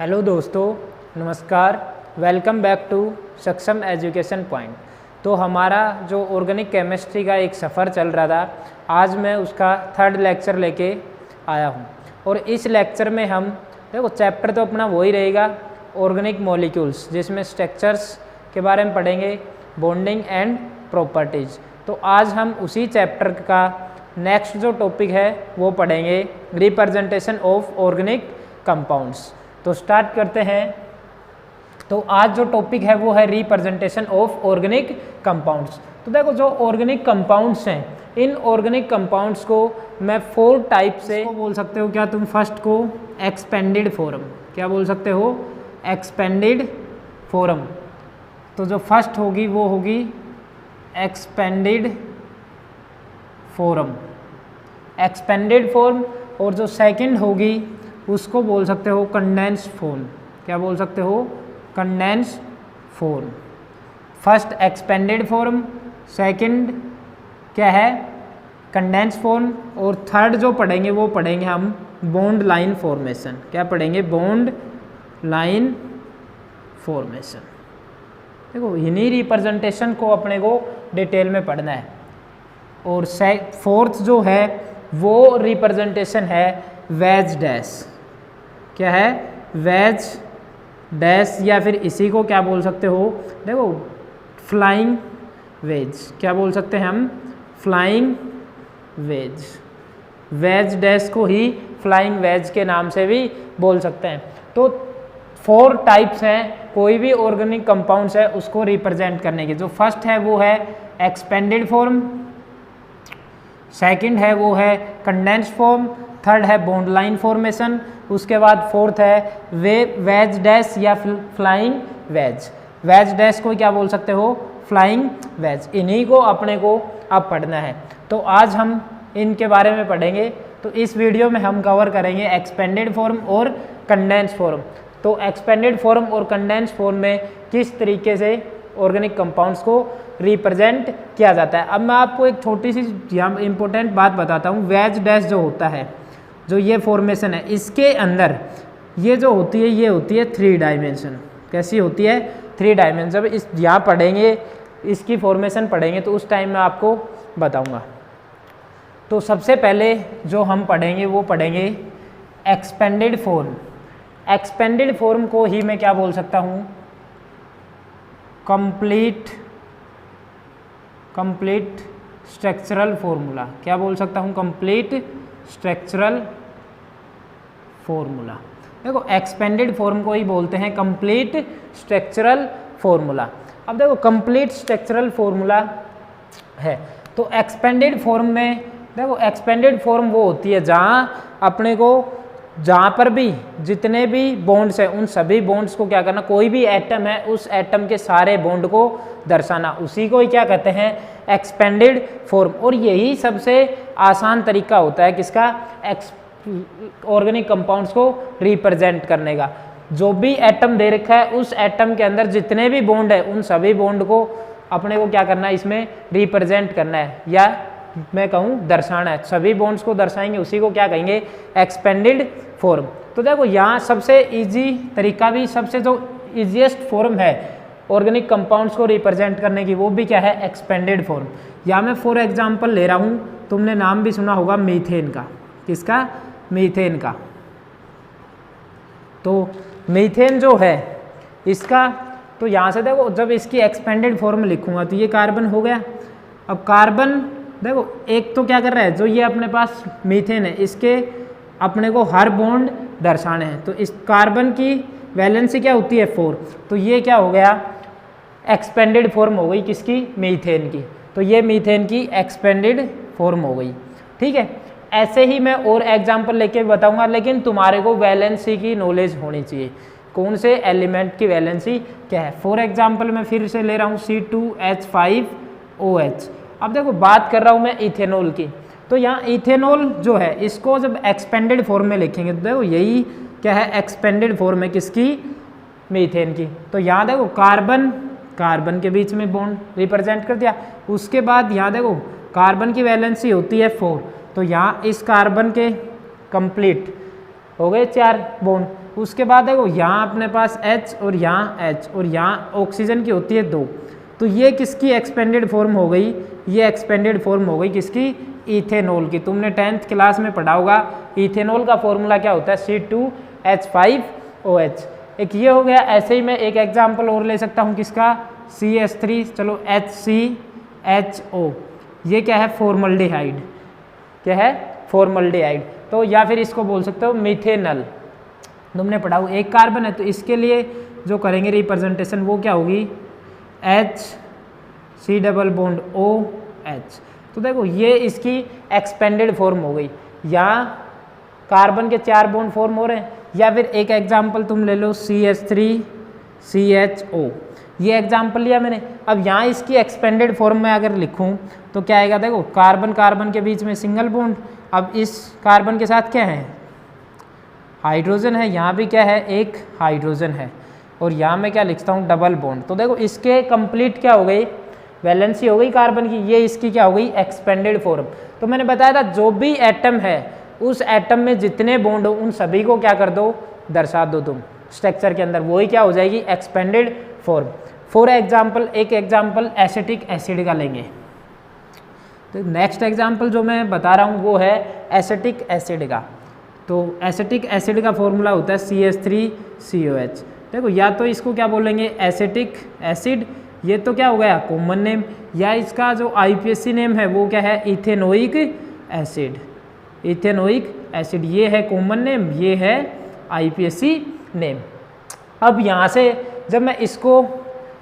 Hello दोस्तों, नमस्कार। Welcome back to सक्षम एजुकेशन पॉइंट। तो हमारा जो ऑर्गेनिक केमिस्ट्री का एक सफ़र चल रहा था, आज मैं उसका थर्ड लेक्चर लेके आया हूँ। और इस लेक्चर में हम देखो चैप्टर तो अपना वही रहेगा, ऑर्गेनिक मॉलिक्यूल्स, जिसमें स्ट्रक्चर्स के बारे में पढ़ेंगे, बॉन्डिंग एंड प्रॉपर्टीज़। तो आज हम उसी चैप्टर का नेक्स्ट जो टॉपिक है वो पढ़ेंगे, रिप्रेजेंटेशन ऑफ ऑर्गेनिक कंपाउंड्स। तो स्टार्ट करते हैं। तो आज जो टॉपिक है वो है रिप्रेजेंटेशन ऑफ ऑर्गेनिक कंपाउंड्स। तो देखो जो ऑर्गेनिक कंपाउंड्स हैं, इन ऑर्गेनिक कंपाउंड्स को मैं 4 टाइप से बोल सकते हो। क्या तुम फर्स्ट को एक्सपेंडेड फॉर्म, क्या बोल सकते हो? Expanded form. तो जो फर्स्ट होगी वो होगी एक्सपेंडेड फॉर्म, एक्सपेंडेड फॉर्म। और जो सेकंड होगी उसको बोल सकते हो कंडेंस्ड फॉर्म। क्या बोल सकते हो? Condensed form. First expanded form, second क्या है? Condensed form. और थर्ड जो पढ़ेंगे वो पढ़ेंगे हम बॉन्ड लाइन फॉर्मेशन। क्या पढ़ेंगे? Bond line formation. देखो इन्हीं रिप्रेजेंटेशन को अपने को डिटेल में पढ़ना है। और फोर्थ जो है वो रिप्रेजेंटेशन है वेज डैश। क्या है? वेज डैश, या फिर इसी को क्या बोल सकते हो? देखो फ्लाइंग वेज। क्या बोल सकते हैं हम? Flying wedge. वेज डैश को ही फ्लाइंग वेज के नाम से भी बोल सकते हैं। तो 4 टाइप्स हैं कोई भी ऑर्गेनिक कंपाउंड्स है उसको रिप्रेजेंट करने के। जो फर्स्ट है वो है एक्सपेंडेड फॉर्म, सेकंड है वो है कंडेंस्ड फॉर्म, थर्ड है बॉन्ड लाइन फॉर्मेशन, उसके बाद फोर्थ है वेज डैश या फ्लाइंग वेज। वेज डैश को क्या बोल सकते हो? Flying wedge. इन्हीं को अपने को अब पढ़ना है। तो आज हम इनके बारे में पढ़ेंगे। तो इस वीडियो में हम कवर करेंगे एक्सपेंडेड फॉर्म और कंडेंस्ड फॉर्म। तो एक्सपेंडेड फॉर्म और कंडेंस्ड फॉर्म में किस तरीके से ऑर्गेनिक कंपाउंड्स को रिप्रेजेंट किया जाता है। अब मैं आपको एक छोटी सी यहाँ इंपॉर्टेंट बात बताता हूँ। वेज डैश जो होता है, जो ये फॉर्मेशन है, इसके अंदर ये जो होती है ये होती है 3 डायमेंशन। कैसी होती है? 3 डायमेंशन। जब इस यहाँ पढ़ेंगे, इसकी फॉर्मेशन पढ़ेंगे तो उस टाइम मैं आपको बताऊँगा। तो सबसे पहले जो हम पढ़ेंगे वो पढ़ेंगे एक्सपेंडेड फॉर्म। एक्सपेंडेड फॉर्म को ही मैं क्या बोल सकता हूँ? Complete structural formula. क्या बोल सकता हूँ? Complete structural formula. देखो एक्सपेंडेड फॉर्म को ही बोलते हैं कंप्लीट स्ट्रक्चरल फॉर्मूला। अब देखो कंप्लीट स्ट्रक्चरल फॉर्मूला है तो एक्सपेंडेड फॉर्म में देखो एक्सपेंडेड फॉर्म वो होती है जहाँ अपने को, जहाँ पर भी जितने भी बॉन्ड्स हैं उन सभी बॉन्ड्स को क्या करना, कोई भी एटम है उस एटम के सारे बॉन्ड को दर्शाना, उसी को ही क्या कहते हैं? Expanded form. और यही सबसे आसान तरीका होता है किसका? ऑर्गेनिक कंपाउंड्स को रिप्रेजेंट करने का। जो भी एटम दे रखा है उस एटम के अंदर जितने भी बॉन्ड है उन सभी बॉन्ड को अपने को क्या करना है? इसमें रिप्रेजेंट करना है, या मैं कहूँ दर्शाना है। सभी बॉन्ड्स को दर्शाएंगे, उसी को क्या कहेंगे? Expanded form. तो देखो यहाँ सबसे इजी तरीका भी, सबसे जो इजीएस्ट फॉर्म है ऑर्गेनिक कंपाउंड्स को रिप्रेजेंट करने की, वो भी क्या है? Expanded form. या मैं फॉर एग्जांपल ले रहा हूँ, तुमने नाम भी सुना होगा मीथेन का। किसका? मीथेन का। तो मीथेन जो है इसका, तो यहाँ से देखो जब इसकी एक्सपेंडेड फॉर्म लिखूंगा तो ये कार्बन हो गया। अब कार्बन देखो एक तो क्या कर रहा है, जो ये अपने पास मीथेन है इसके अपने को हर बॉन्ड दर्शाने हैं। तो इस कार्बन की वैलेंसी क्या होती है? 4। तो ये क्या हो गया? एक्सपेंडेड फॉर्म हो गई किसकी? मीथेन की। तो ये मीथेन की एक्सपेंडेड फॉर्म हो गई। ठीक है, ऐसे ही मैं और एग्जांपल लेके बताऊंगा, लेकिन तुम्हारे को वैलेंसी की नॉलेज होनी चाहिए, कौन से एलिमेंट की वैलेंसी क्या है। फॉर एग्जांपल मैं फिर से ले रहा हूँ C2H5OH। अब देखो बात कर रहा हूँ मैं इथेनॉल की। तो यहाँ इथेनॉल जो है इसको जब एक्सपेंडेड फॉर्म में लिखेंगे तो देखो यही क्या है? एक्सपेंडेड फॉर्म है किसकी? मीथेन की। तो यहाँ देखो कार्बन के बीच में बॉन्ड रिप्रेजेंट कर दिया। उसके बाद यहाँ देखो कार्बन की वैलेंसी होती है 4। तो यहाँ इस कार्बन के कंप्लीट हो गए 4 बॉन्ड। उसके बाद देखो यहाँ अपने पास H और यहाँ H और यहाँ ऑक्सीजन की होती है 2, तो ये किसकी एक्सपेंडेड फॉर्म हो गई, ये एक्सपेंडेड फॉर्म हो गई किसकी, इथेनॉल की। तुमने 10th क्लास में पढ़ा होगा इथेनॉल का फॉर्मूला क्या होता है, C2H5OH। एक ये हो गया। ऐसे ही मैं एक एग्जाम्पल और ले सकता हूँ किसका, CH3, चलो HCHO, ये क्या है, फॉर्मल्डिहाइड, क्या है, फॉर्मल्डिहाइड। तो या फिर इसको बोल सकते हो मिथेनल, तुमने पढ़ा हो, एक कार्बन है तो इसके लिए जो करेंगे रिप्रेजेंटेशन वो क्या होगी, HC≡OH। तो देखो ये इसकी एक्सपेंडेड फॉर्म हो गई, यहाँ कार्बन के 4 बॉन्ड फॉर्म हो रहे हैं। या फिर एक एग्जाम्पल तुम ले लो CH3CHO, ये एग्जाम्पल लिया मैंने। अब यहाँ इसकी एक्सपेंडेड फॉर्म में अगर लिखूँ तो क्या आएगा, देखो कार्बन कार्बन के बीच में सिंगल बॉन्ड, अब इस कार्बन के साथ क्या है, हाइड्रोजन है, यहाँ भी क्या है, एक हाइड्रोजन है, और यहाँ मैं क्या लिखता हूँ, डबल बॉन्ड। तो देखो इसके कंप्लीट क्या हो गई, वैलेंसी हो गई कार्बन की, ये इसकी क्या हो गई, एक्सपेंडेड फॉर्म। तो मैंने बताया था जो भी एटम है उस एटम में जितने बॉन्ड हो उन सभी को क्या कर दो, दर्शा दो तुम स्ट्रक्चर के अंदर, वही क्या हो जाएगी, एक्सपेंडेड फॉर्म। फॉर एग्जाम्पल, एक एग्जाम्पल एसिटिक एसिड का लेंगे। तो नेक्स्ट एग्जाम्पल जो मैं बता रहा हूँ वो है एसिटिक एसिड का। तो एसिटिक एसिड का फॉर्मूला होता है CH3COH। देखो या तो इसको क्या बोलेंगे, एसिटिक एसिड, ये तो क्या हो गया, कॉमन नेम, या इसका जो IPSC नेम है वो क्या है, इथेनोइक एसिड। इथेनोइक एसिड ये है कॉमन नेम, ये है IPSC नेम। अब यहाँ से जब मैं इसको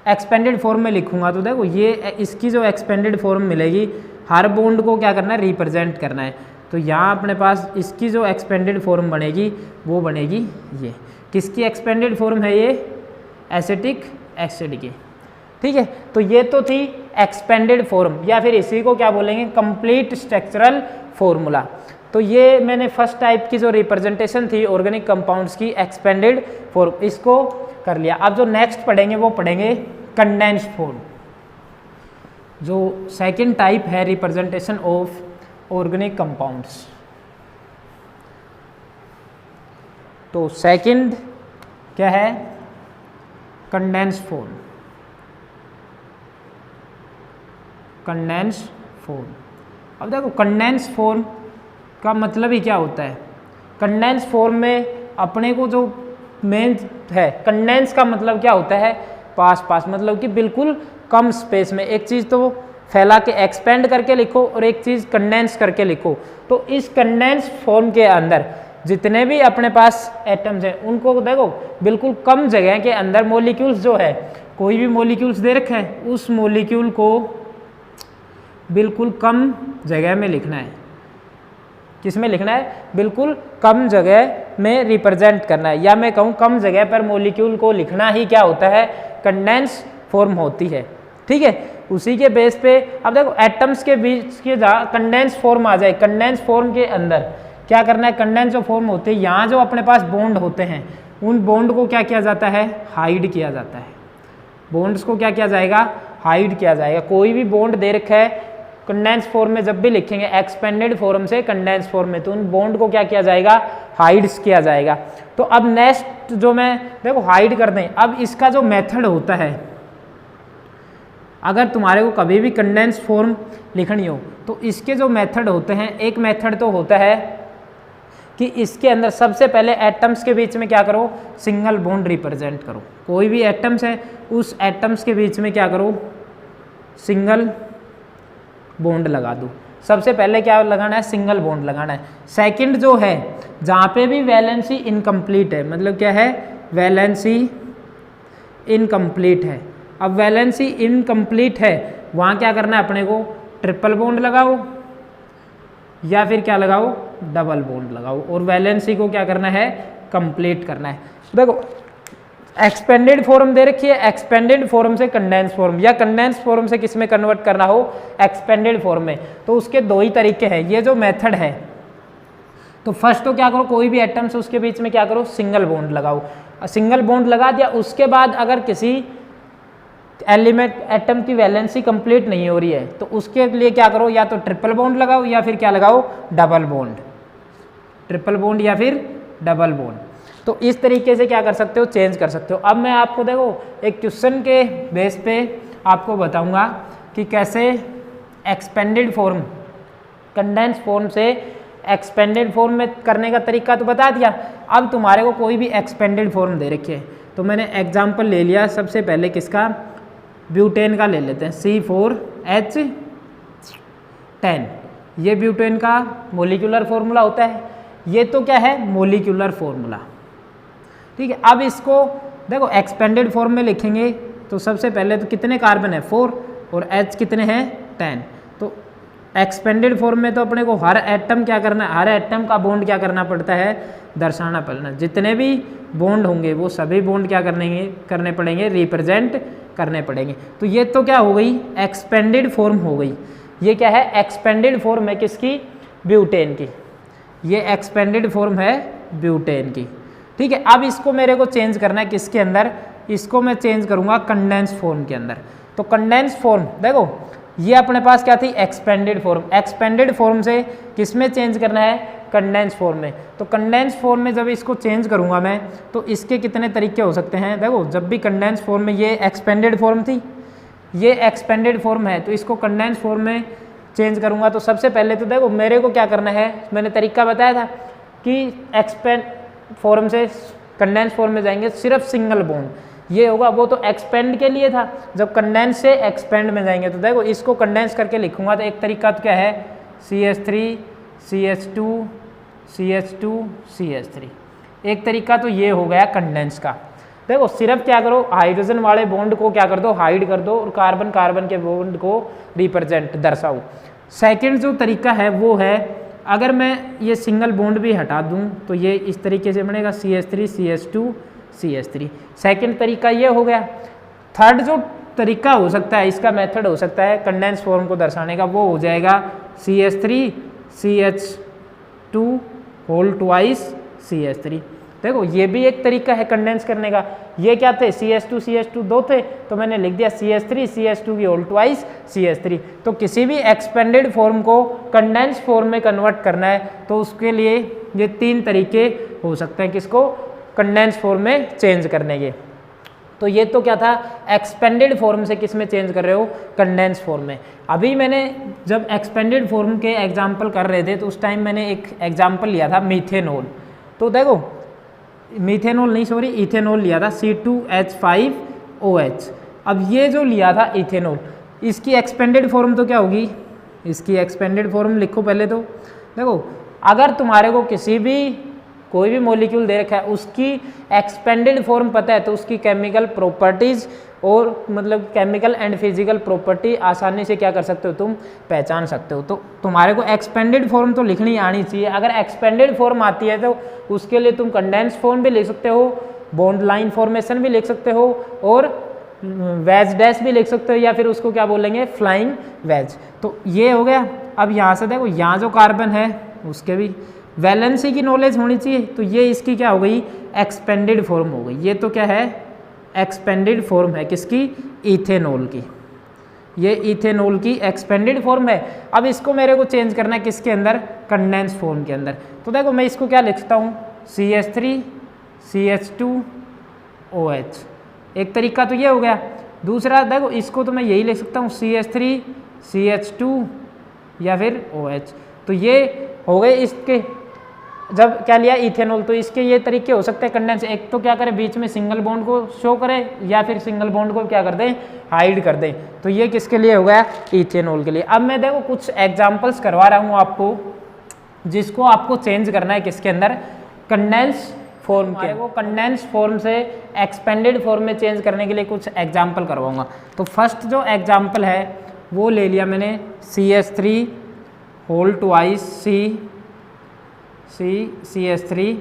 एक्सपेंडेड फॉर्म में लिखूंगा तो देखो ये इसकी जो एक्सपेंडेड फॉर्म मिलेगी, हर बॉन्ड को क्या करना है, रिप्रेजेंट करना है। तो यहाँ अपने पास इसकी जो एक्सपेंडेड फॉर्म बनेगी वो बनेगी ये, किसकी एक्सपेंडेड फॉर्म है, ये एसिटिक एसिड की, ठीक है। तो ये तो थी एक्सपेंडेड फॉर्म, या फिर इसी को क्या बोलेंगे, कंप्लीट स्ट्रक्चरल फॉर्मूला। तो ये मैंने फर्स्ट टाइप की जो रिप्रेजेंटेशन थी ऑर्गेनिक कंपाउंड्स की, एक्सपेंडेड फॉर्म, इसको कर लिया। अब जो नेक्स्ट पढ़ेंगे वो पढ़ेंगे कंडेंस्ड फॉर्म, जो सेकंड टाइप है रिप्रेजेंटेशन ऑफ ऑर्गेनिक कंपाउंड्स। तो सेकंड क्या है, कंडेंस्ड फॉर्म। कंडेंस्ड फॉर्म, अब देखो कंडेंस्ड फॉर्म का मतलब ही क्या होता है। कंडेंस्ड फॉर्म में अपने को जो मेन है, कंडेंस का मतलब क्या होता है, पास पास, मतलब कि बिल्कुल कम स्पेस में एक चीज़ तो फैला के एक्सपेंड करके लिखो और एक चीज़ कंडेंस करके लिखो। तो इस कंडेंस फॉर्म के अंदर जितने भी अपने पास एटम्स हैं उनको देखो बिल्कुल कम जगह के अंदर मॉलिक्यूल्स जो है, कोई भी मॉलिक्यूल्स दे रखे हैं उस मॉलिक्यूल को बिल्कुल कम जगह में लिखना है। किस में लिखना है, बिल्कुल कम जगह में रिप्रेजेंट करना है, या मैं कहूँ कम जगह पर मॉलिक्यूल को लिखना ही क्या होता है, कंडेंस फॉर्म होती है, ठीक है। उसी के बेस पे अब देखो एटम्स के बीच के जहाँ कंडेंस फॉर्म आ जाए, कंडेंस फॉर्म के अंदर क्या करना है, कंडेंस जो फॉर्म होते हैं यहाँ जो अपने पास बॉन्ड होते हैं उन बॉन्ड को क्या किया जाता है, हाइड किया जाता है। बॉन्ड्स को क्या किया जाएगा, हाइड किया जाएगा। कोई भी बॉन्ड दे रखा है कंडेंस फॉर्म में, जब भी लिखेंगे एक्सपेंडेड फॉर्म से कंडेंस फॉर्म में, तो उन बॉन्ड को क्या किया जाएगा, हाइड किया जाएगा। तो अब नेक्स्ट जो मैं देखो हाइड कर दें, अब इसका जो मेथड होता है, अगर तुम्हारे को कभी भी कंडेंस फॉर्म लिखनी हो तो इसके जो मेथड होते हैं, एक मेथड तो होता है कि इसके अंदर सबसे पहले एटम्स के बीच में क्या करो, सिंगल बॉन्ड रिप्रेजेंट करो। कोई भी एटम्स है उस एटम्स के बीच में क्या करो, सिंगल बॉन्ड लगा दो। सबसे पहले क्या लगाना है, सिंगल बॉन्ड लगाना है। सेकंड जो है, जहाँ पे भी वैलेंसी इनकम्प्लीट है, मतलब क्या है, वैलेंसी इनकम्प्लीट है। अब वैलेंसी इनकम्प्लीट है वहाँ क्या करना है अपने को, ट्रिपल बॉन्ड लगाओ या फिर क्या लगाओ, डबल बॉन्ड लगाओ, और वैलेंसी को क्या करना है, कंप्लीट करना है। देखो एक्सपेंडेड फॉर्म दे रखी है, एक्सपेंडेड फॉर्म से कंडेंस फॉर्म, या कंडेंस फॉर्म से किस में कन्वर्ट करना हो, एक्सपेंडेड फॉर्म में, तो उसके दो ही तरीके हैं। ये जो मेथड है, तो फर्स्ट तो क्या करो, कोई भी एटम से उसके बीच में क्या करो, सिंगल बॉन्ड लगाओ। सिंगल बॉन्ड लगा दिया, उसके बाद अगर किसी एलिमेंट एटम की वैलेंसी कंप्लीट नहीं हो रही है तो उसके लिए क्या करो, या तो ट्रिपल बॉन्ड लगाओ या फिर क्या लगाओ, डबल बॉन्ड, ट्रिपल बॉन्ड या फिर डबल बॉन्ड। तो इस तरीके से क्या कर सकते हो, चेंज कर सकते हो। अब मैं आपको देखो एक क्वेश्चन के बेस पे आपको बताऊंगा कि कैसे एक्सपेंडेड फॉर्म, कंडेंस फॉर्म से एक्सपेंडेड फॉर्म में करने का तरीका तो बता दिया। अब तुम्हारे को कोई भी एक्सपेंडेड फॉर्म दे रखी है, तो मैंने एग्जांपल ले लिया सबसे पहले किसका, ब्यूटेन का ले लेते हैं, C4H10। ये ब्यूटेन का मोलिकुलर फॉर्मूला होता है, ये तो क्या है, मोलिकुलर फॉर्मूला, ठीक है। अब इसको देखो एक्सपेंडेड फॉर्म में लिखेंगे तो सबसे पहले तो कितने कार्बन है, 4, और H कितने हैं, 10। तो एक्सपेंडेड फॉर्म में तो अपने को हर एटम क्या करना है, हर एटम का बॉन्ड क्या करना पड़ता है, दर्शाना पड़ना। जितने भी बॉन्ड होंगे वो सभी बॉन्ड क्या करने पड़ेंगे, रिप्रेजेंट करने पड़ेंगे। तो ये तो क्या हो गई, एक्सपेंडेड फॉर्म हो गई। ये क्या है, एक्सपेंडेड फॉर्म है किसकी, ब्यूटेन की। ये एक्सपेंडेड फॉर्म है ब्यूटेन की, ठीक है। अब इसको मेरे को चेंज करना है किसके अंदर, इसको मैं चेंज करूंगा कंडेंस फॉर्म के अंदर। तो कंडेंस फॉर्म देखो ये अपने पास क्या थी, एक्सपेंडेड फॉर्म। एक्सपेंडेड फॉर्म से किस में चेंज करना है, कंडेंस फॉर्म में। तो कंडेंस फॉर्म में जब इसको चेंज करूंगा मैं, तो इसके कितने तरीके हो सकते हैं। देखो जब भी कंडेंस फॉर्म में, ये एक्सपेंडेड फॉर्म थी, ये एक्सपेंडेड फॉर्म है, तो इसको कंडेंस फॉर्म में चेंज करूंगा। तो सबसे पहले तो देखो मेरे को क्या करना है, मैंने तरीका बताया था कि एक्सपेंड फॉर्म से कंडेंस फॉर्म में जाएंगे सिर्फ सिंगल बॉन्ड, ये होगा। वो तो एक्सपेंड के लिए था, जब कंडेंस से एक्सपेंड में जाएंगे तो देखो इसको कंडेंस करके लिखूंगा। तो एक तरीका तो क्या है, CH3 CH2 CH2 CH3, एक तरीका तो ये हो गया कंडेंस का। देखो सिर्फ क्या करो, हाइड्रोजन वाले बॉन्ड को क्या कर दो, हाइड कर दो, और कार्बन कार्बन के बॉन्ड को रिप्रेजेंट दर्शाओ। सेकंड जो तरीका है वो है, अगर मैं ये सिंगल बॉन्ड भी हटा दूं तो ये इस तरीके से बनेगा, CH3 CH2 CH3। सेकंड तरीका ये हो गया। थर्ड जो तरीका हो सकता है, इसका मेथड हो सकता है कंडेंस फॉर्म को दर्शाने का, वो हो जाएगा CH3 CH2 whole twice CH3। देखो ये भी एक तरीका है कंडेंस करने का। ये क्या थे, CH2 CH2 दो थे, तो मैंने लिख दिया CH3 CH2 की होल ट्वाइस CH3। तो किसी भी एक्सपेंडेड फॉर्म को कंडेंस फॉर्म में कन्वर्ट करना है तो उसके लिए ये 3 तरीके हो सकते हैं, किसको, कंडेंस फॉर्म में चेंज करने के। तो ये तो क्या था, एक्सपेंडेड फॉर्म से किस में चेंज कर रहे हो, कंडेंस फॉर्म में। अभी मैंने जब एक्सपेंडेड फॉर्म के एग्जाम्पल कर रहे थे तो उस टाइम मैंने एक एग्जाम्पल लिया था मीथेनॉल। तो देखो मीथेनॉल नहीं, सॉरी इथेनॉल लिया था, C2H5OH। अब ये जो लिया था इथेनॉल, इसकी एक्सपेंडेड फॉर्म तो क्या होगी, इसकी एक्सपेंडेड फॉर्म लिखो पहले। तो देखो अगर तुम्हारे को किसी भी कोई भी मॉलिक्यूल दे रखा है, उसकी एक्सपेंडेड फॉर्म पता है, तो उसकी केमिकल प्रॉपर्टीज और मतलब केमिकल एंड फिजिकल प्रॉपर्टी आसानी से क्या कर सकते हो, तुम पहचान सकते हो। तो तुम्हारे को एक्सपेंडेड फॉर्म तो लिखनी आनी चाहिए। अगर एक्सपेंडेड फॉर्म आती है तो उसके लिए तुम कंडेंस फॉर्म भी लिख सकते हो, बॉन्ड लाइन फॉर्मेशन भी लिख सकते हो, और वेज डैश भी लिख सकते हो, या फिर उसको क्या बोलेंगे, फ्लाइंग वेज। तो ये हो गया। अब यहाँ से देखो, यहाँ जो कार्बन है उसके भी वैलेंसी की नॉलेज होनी चाहिए। तो ये इसकी क्या हो गई, एक्सपेंडेड फॉर्म हो गई। ये तो क्या है, एक्सपेंडेड फॉर्म है किसकी, इथेनॉल की। ये इथेनॉल की एक्सपेंडेड फॉर्म है। अब इसको मेरे को चेंज करना है किसके अंदर, कंडेंस फॉर्म के अंदर। तो देखो मैं इसको क्या लिखता हूँ, CH3 CH2OH। एक तरीका तो ये हो गया। दूसरा देखो इसको तो मैं यही लिख सकता हूँ, CH3 CH2 या फिर OH। तो ये हो गए इसके, जब क्या लिया, इथेनॉल। तो इसके ये तरीके हो सकते हैं कंडेंस। एक तो क्या करें, बीच में सिंगल बॉन्ड को शो करें, या फिर सिंगल बॉन्ड को क्या कर दें, हाइड कर दें। तो ये किसके लिए हो गया, इथेनॉल के लिए। अब मैं देखो कुछ एग्जांपल्स करवा रहा हूँ आपको, जिसको आपको चेंज करना है किसके अंदर, कंडेंस फॉर्म के। वो कंडेंस फॉर्म से एक्सपेंडेड फॉर्म में चेंज करने के लिए कुछ एग्जाम्पल करवाऊंगा। तो फर्स्ट जो एग्जाम्पल है वो ले लिया मैंने, CH3 whole twice CH3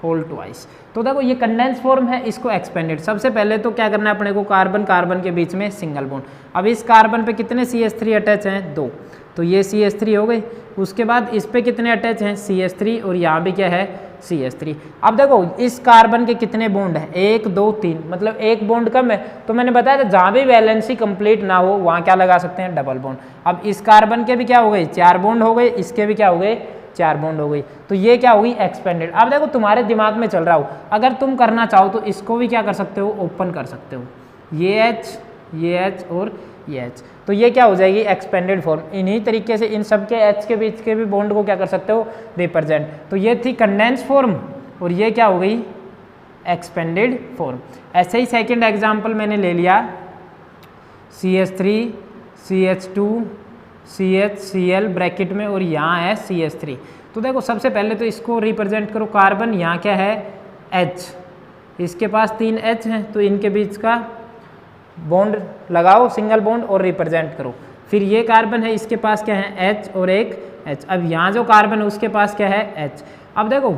whole twice. तो देखो ये कंडेंस फॉर्म है, इसको एक्सपेंडेड। सबसे पहले तो क्या करना है अपने को, कार्बन कार्बन के बीच में सिंगल बॉन्ड। अब इस कार्बन पे कितने CH3 अटैच हैं, 2। तो ये CH3 हो गई। उसके बाद इस पे कितने अटैच हैं, CH3, और यहाँ भी क्या है, CH3। अब देखो इस कार्बन के कितने बॉन्ड हैं, 1 2 3, मतलब एक बॉन्ड कम है। तो मैंने बताया था जहाँ भी वैलेंसी कंप्लीट ना हो वहाँ क्या लगा सकते हैं, डबल बॉन्ड। अब इस कार्बन के भी क्या हो गए, 4 बॉन्ड हो गए, इसके भी क्या हो गए, 4 बॉन्ड हो गई, तो ये क्या होगी एक्सपेंडेड। अब देखो तुम्हारे दिमाग में चल रहा हो, अगर तुम करना चाहो तो इसको भी क्या कर सकते हो, ओपन कर सकते हो, ये H और ये H, तो ये क्या हो जाएगी एक्सपेंडेड फॉर्म। इन्हीं तरीके से इन सब के H के बीच के भी बॉन्ड को क्या कर सकते हो, रिप्रेजेंट। तो ये थी कंडेंस फॉर्म और ये क्या हो गई एक्सपेंडेड फॉर्म। ऐसे ही सेकंड एग्जांपल मैंने ले लिया CH3 CH2 CHCl ब्रैकेट में और यहाँ है CH3। तो देखो सबसे पहले तो इसको रिप्रेजेंट करो, कार्बन यहाँ क्या है H, इसके पास 3 H हैं, तो इनके बीच का बॉन्ड लगाओ सिंगल बॉन्ड और रिप्रेजेंट करो। फिर ये कार्बन है, इसके पास क्या है H और एक H। अब यहाँ जो कार्बन है उसके पास क्या है H। अब देखो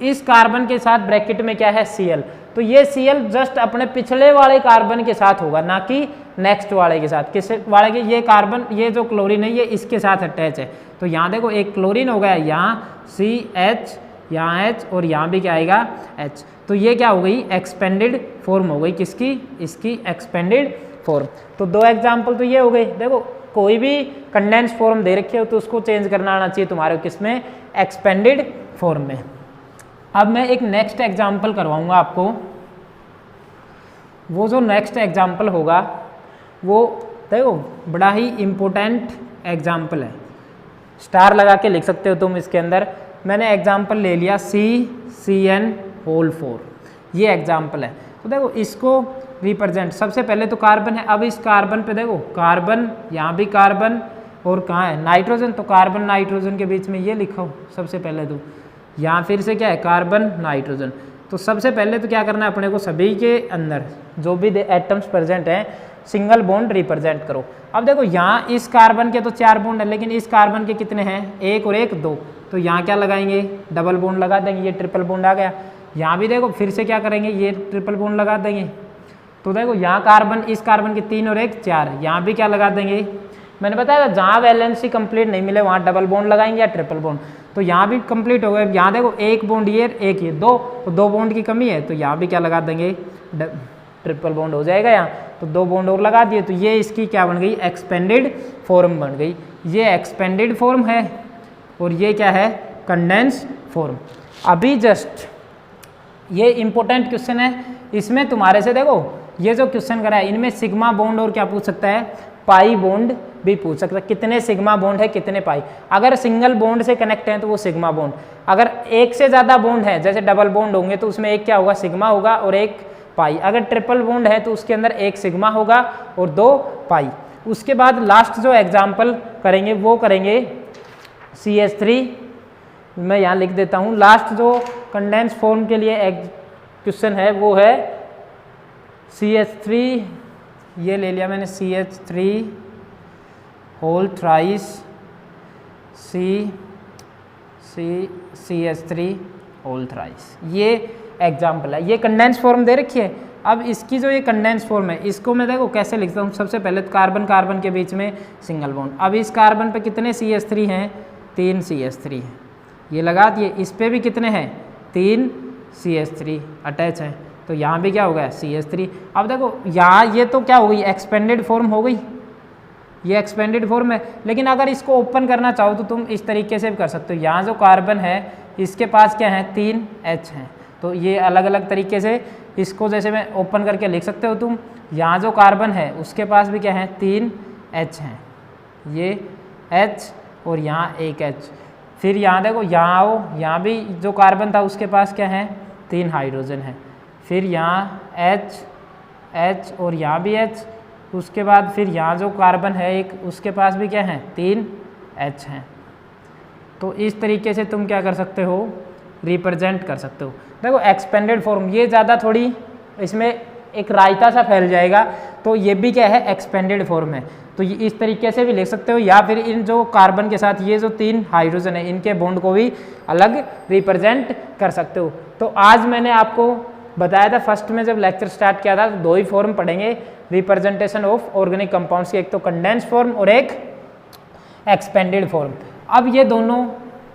इस कार्बन के साथ ब्रैकेट में क्या है Cl, तो ये Cl जस्ट अपने पिछले वाले कार्बन के साथ होगा, ना कि नेक्स्ट वाले के साथ। किस वाले के, ये कार्बन, ये जो क्लोरीन है ये इसके साथ अटैच है, तो यहाँ देखो एक क्लोरीन हो गया, यहाँ CH, यहाँ H और यहाँ भी क्या आएगा H। तो ये क्या हो गई एक्सपेंडेड फॉर्म हो गई, किसकी, इसकी एक्सपेंडेड फॉर्म। तो 2 एग्जाम्पल तो ये हो गए। देखो कोई भी कंडेंस फॉर्म दे रखी हो तो उसको चेंज करना आना चाहिए तुम्हारे किसमें, एक्सपेंडेड फॉर्म में। अब मैं एक नेक्स्ट एग्जाम्पल करवाऊंगा आपको। वो जो नेक्स्ट एग्जाम्पल होगा वो देखो बड़ा ही इम्पोर्टेंट एग्जाम्पल है, स्टार लगा के लिख सकते हो तुम इसके अंदर। मैंने एग्जाम्पल ले लिया CCN4, ये एग्जाम्पल है। तो देखो इसको रिप्रेजेंट, सबसे पहले तो कार्बन है, अब इस कार्बन पे देखो कार्बन, यहाँ भी कार्बन और कहाँ है नाइट्रोजन, तो कार्बन नाइट्रोजन के बीच में ये लिखो सबसे पहले, तो यहाँ फिर से क्या है कार्बन नाइट्रोजन। तो सबसे पहले तो क्या करना है अपने को, सभी के अंदर जो भी एटम्स प्रेजेंट हैं सिंगल बॉन्ड रिप्रेजेंट करो। अब देखो यहाँ इस कार्बन के तो 4 बॉन्ड है, लेकिन इस कार्बन के कितने हैं, 1 और 1 2, तो यहाँ क्या लगाएंगे डबल बॉन्ड लगा देंगे, ये ट्रिपल बॉन्ड आ गया। यहाँ भी देखो फिर से क्या करेंगे, ये ट्रिपल बॉन्ड लगा देंगे। तो देखो यहाँ कार्बन, इस कार्बन के 3 और 1 4, यहाँ भी क्या लगा देंगे, मैंने बताया था जहाँ वैलेंसी कंप्लीट नहीं मिले वहाँ डबल बॉन्ड लगाएंगे या ट्रिपल बॉन्ड। तो यहाँ भी कंप्लीट हो गए, यहाँ देखो 1 बॉन्ड ये 1 ये 2, तो 2 बॉन्ड की कमी है, तो यहाँ भी क्या लगा देंगे ट्रिपल बॉन्ड हो जाएगा यहाँ, तो 2 बॉन्ड और लगा दिए, तो ये इसकी क्या बन गई एक्सपेंडेड फॉर्म बन गई। ये एक्सपेंडेड फॉर्म है और ये क्या है कंडेंस फॉर्म। अभी जस्ट ये इंपॉर्टेंट क्वेश्चन है, इसमें तुम्हारे से देखो ये जो क्वेश्चन करा है इनमें सिग्मा बॉन्ड और क्या पूछ सकता है, पाई बॉन्ड भी पूछ सकता है, कितने सिग्मा बॉन्ड है कितने पाई। अगर सिंगल बॉन्ड से कनेक्ट है तो वो सिग्मा बॉन्ड, अगर एक से ज़्यादा बॉन्ड है जैसे डबल बॉन्ड होंगे तो उसमें एक क्या होगा सिग्मा होगा और एक पाई। अगर ट्रिपल बॉन्ड है तो उसके अंदर एक सिग्मा होगा और 2 पाई। उसके बाद लास्ट जो एग्जाम्पल करेंगे वो करेंगे CH3, मैं यहाँ लिख देता हूँ। लास्ट जो कंडेंस फॉर्म के लिए क्वेश्चन है वो है CH3, ये ले लिया मैंने CH3 whole thrice CH3 whole thrice, ये एग्जाम्पल है। ये कंडेंस फॉर्म दे रखी है। अब इसकी जो ये कंडेंस फॉर्म है इसको मैं देखो कैसे लिखता हूँ। सबसे पहले कार्बन कार्बन के बीच में सिंगल बॉन्ड, अब इस कार्बन पे कितने CH3 हैं, 3 CH3 हैं, ये लगा दिए। इस पे भी कितने हैं, 3 CH3 अटैच हैं, तो यहाँ भी क्या हो गया CH3। अब देखो यहाँ ये तो क्या हो गई एक्सपेंडेड फॉर्म हो गई, ये एक्सपेंडेड फॉर्म है। लेकिन अगर इसको ओपन करना चाहो तो तुम इस तरीके से भी कर सकते हो। यहाँ जो कार्बन है इसके पास क्या है 3 H हैं, तो ये अलग अलग तरीके से इसको जैसे मैं ओपन करके लिख सकते हो तुम। यहाँ जो कार्बन है उसके पास भी क्या है 3 H हैं, ये H और यहाँ एक H। फिर यहाँ देखो यहाँ आओ, यहाँ भी जो कार्बन था उसके पास क्या है 3 हाइड्रोजन है। फिर यहाँ H और यहाँ भी H। उसके बाद फिर यहाँ जो कार्बन है एक उसके पास भी क्या है 3 H हैं। तो इस तरीके से तुम क्या कर सकते हो, रिप्रेजेंट कर सकते हो। देखो एक्सपेंडेड फॉर्म ये ज़्यादा थोड़ी इसमें एक रायता सा फैल जाएगा, तो ये भी क्या है एक्सपेंडेड फॉर्म है। तो ये इस तरीके से भी लिख सकते हो, या फिर इन जो कार्बन के साथ ये जो 3 हाइड्रोजन है इनके बॉन्ड को भी अलग रिप्रेजेंट कर सकते हो। तो आज मैंने आपको बताया था फर्स्ट में जब लेक्चर स्टार्ट किया था 2 ही फॉर्म पढ़ेंगे रिप्रेजेंटेशन ऑफ ऑर्गेनिक कंपाउंड्स की, एक तो कंडेंस फॉर्म और एक एक्सपेंडेड फॉर्म। अब ये दोनों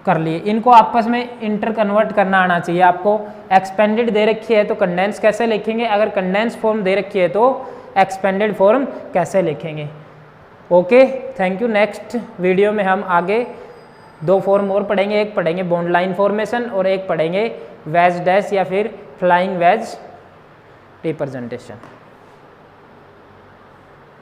कर लिए, इनको आपस में इंटर कन्वर्ट करना आना चाहिए आपको। एक्सपेंडेड दे रखी है तो कंडेंस कैसे लिखेंगे, अगर कंडेंस फॉर्म दे रखी है तो एक्सपेंडेड फॉर्म कैसे लिखेंगे। Okay, thank you. Next video में हम आगे 2 फॉर्म और पढ़ेंगे, एक पढ़ेंगे बॉन्ड लाइन फॉर्मेशन और एक पढ़ेंगे वेज डैश या फिर फ्लाइंग वेज रिप्रेजेंटेशन।